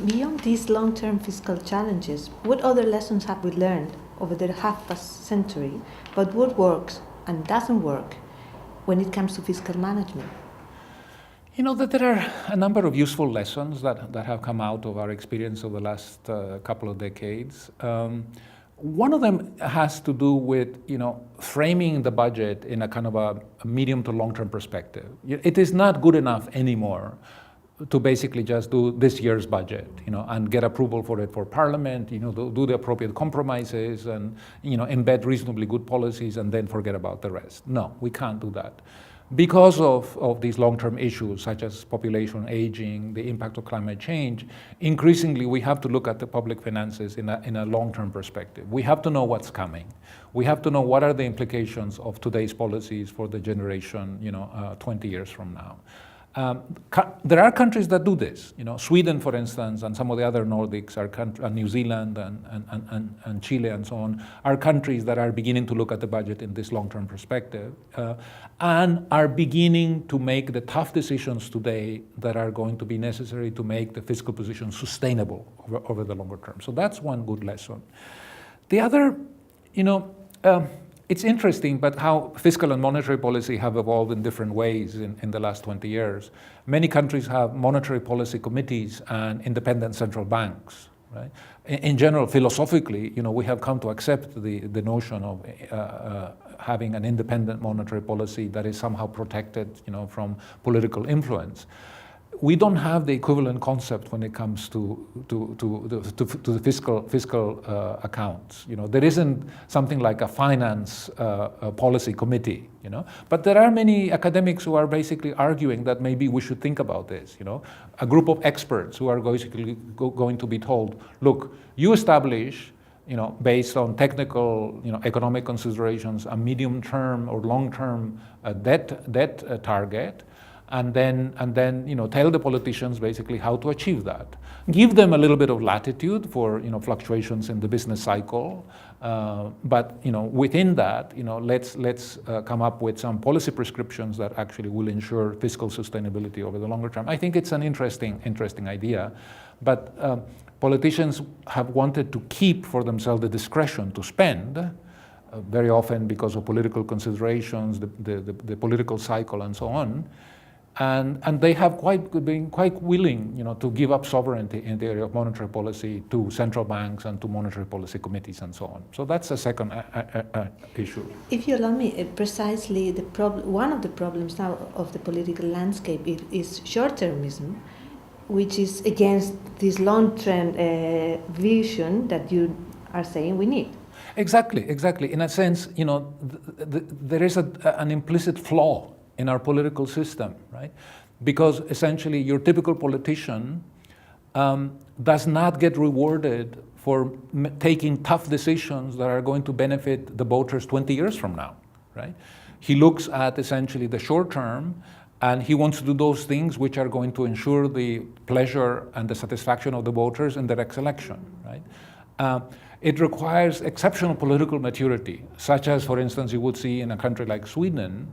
Beyond these long-term fiscal challenges, what other lessons have we learned over the half-past century about what works and doesn't work when it comes to fiscal management? You know that there are a number of useful lessons that have come out of our experience over the last couple of decades. One of them has to do with, framing the budget in a kind of a medium to long-term perspective. It is not good enough anymore to basically just do this year's budget, and get approval for it for Parliament, do the appropriate compromises and, embed reasonably good policies and then forget about the rest. No, we can't do that. Because of these long-term issues such as population aging, the impact of climate change, increasingly we have to look at the public finances in a long-term perspective. We have to know what's coming. We have to know what are the implications of today's policies for the generation 20 years from now. There are countries that do this. Sweden, for instance, and some of the other Nordics, and New Zealand and Chile and so on, are countries that are beginning to look at the budget in this long-term perspective and are beginning to make the tough decisions today that are going to be necessary to make the fiscal position sustainable over the longer term. So that's one good lesson. The other, it's interesting, but how fiscal and monetary policy have evolved in different ways in the last 20 years. Many countries have monetary policy committees and independent central banks, right? In general, philosophically, we have come to accept the notion of having an independent monetary policy that is somehow protected, from political influence. We don't have the equivalent concept when it comes to the fiscal accounts. There isn't something like a finance policy committee. But there are many academics who are basically arguing that maybe we should think about this. A group of experts who are basically going to be told, look, you establish, based on technical, economic considerations, a medium-term or long-term debt target. And then tell the politicians basically how to achieve that. Give them a little bit of latitude for fluctuations in the business cycle, but within that let's come up with some policy prescriptions that actually will ensure fiscal sustainability over the longer term. I think it's an interesting idea, but politicians have wanted to keep for themselves the discretion to spend. Very often because of political considerations, the political cycle, and so on. And they have been quite willing, to give up sovereignty in the area of monetary policy to central banks and to monetary policy committees and so on. So that's a second issue. If you allow me, precisely one of the problems now of the political landscape is short-termism, which is against this long-term vision that you are saying we need. Exactly. In a sense, there is an implicit flaw in our political system, right? Because essentially your typical politician does not get rewarded for taking tough decisions that are going to benefit the voters 20 years from now, right? He looks at essentially the short term and he wants to do those things which are going to ensure the pleasure and the satisfaction of the voters in the next election, right? It requires exceptional political maturity, such as, for instance, you would see in a country like Sweden,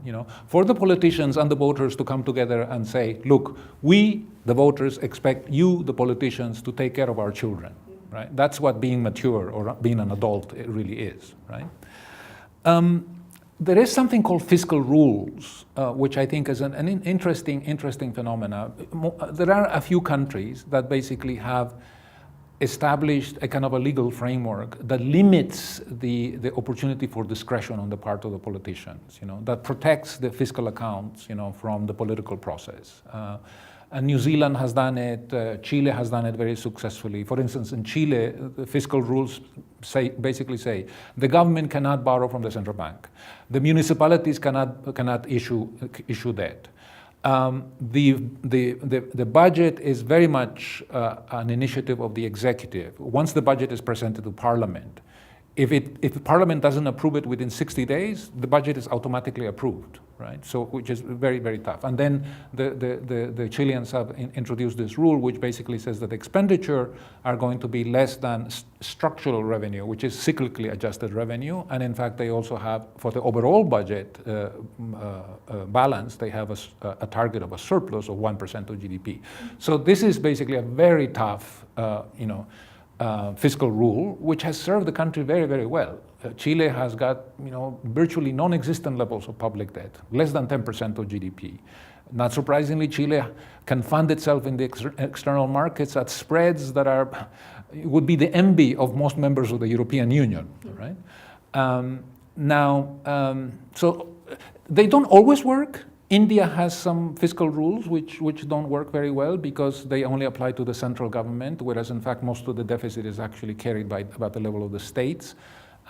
for the politicians and the voters to come together and say, look, we, the voters, expect you, the politicians, to take care of our children, right? That's what being mature or being an adult really is, right? There is something called fiscal rules, which I think is an interesting phenomena. There are a few countries that basically have established a kind of a legal framework that limits the opportunity for discretion on the part of the politicians, that protects the fiscal accounts, from the political process. And New Zealand has done it, Chile has done it very successfully. For instance, in Chile, the fiscal rules basically say the government cannot borrow from the central bank. The municipalities cannot issue debt. The budget is very much an initiative of the executive. Once the budget is presented to Parliament, if Parliament doesn't approve it within 60 days, the budget is automatically approved, right? So, which is very, very tough. And then the Chileans have introduced this rule, which basically says that expenditure are going to be less than structural revenue, which is cyclically adjusted revenue. And in fact, they also have, for the overall budget balance, they have a target of a surplus of 1% of GDP. So this is basically a very tough, fiscal rule, which has served the country very, very well. Chile has got, virtually non-existent levels of public debt, less than 10% of GDP. Not surprisingly, Chile can fund itself in the external markets at spreads that would be the envy of most members of the European Union, right? So they don't always work. India has some fiscal rules which don't work very well because they only apply to the central government, whereas in fact most of the deficit is actually carried by about the level of the states,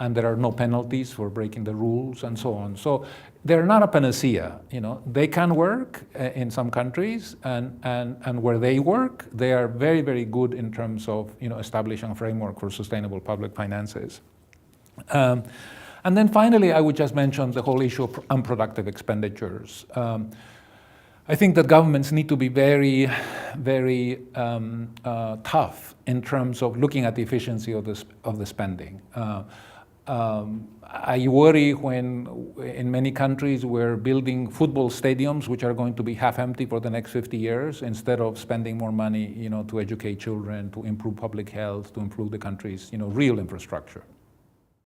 and there are no penalties for breaking the rules and so on. So they're not a panacea. They can work in some countries, and where they work, they are very, very good in terms of establishing a framework for sustainable public finances. And then finally, I would just mention the whole issue of unproductive expenditures. I think that governments need to be very, very tough in terms of looking at the efficiency of the spending. I worry when in many countries we're building football stadiums which are going to be half empty for the next 50 years instead of spending more money, to educate children, to improve public health, to improve the country's, real infrastructure.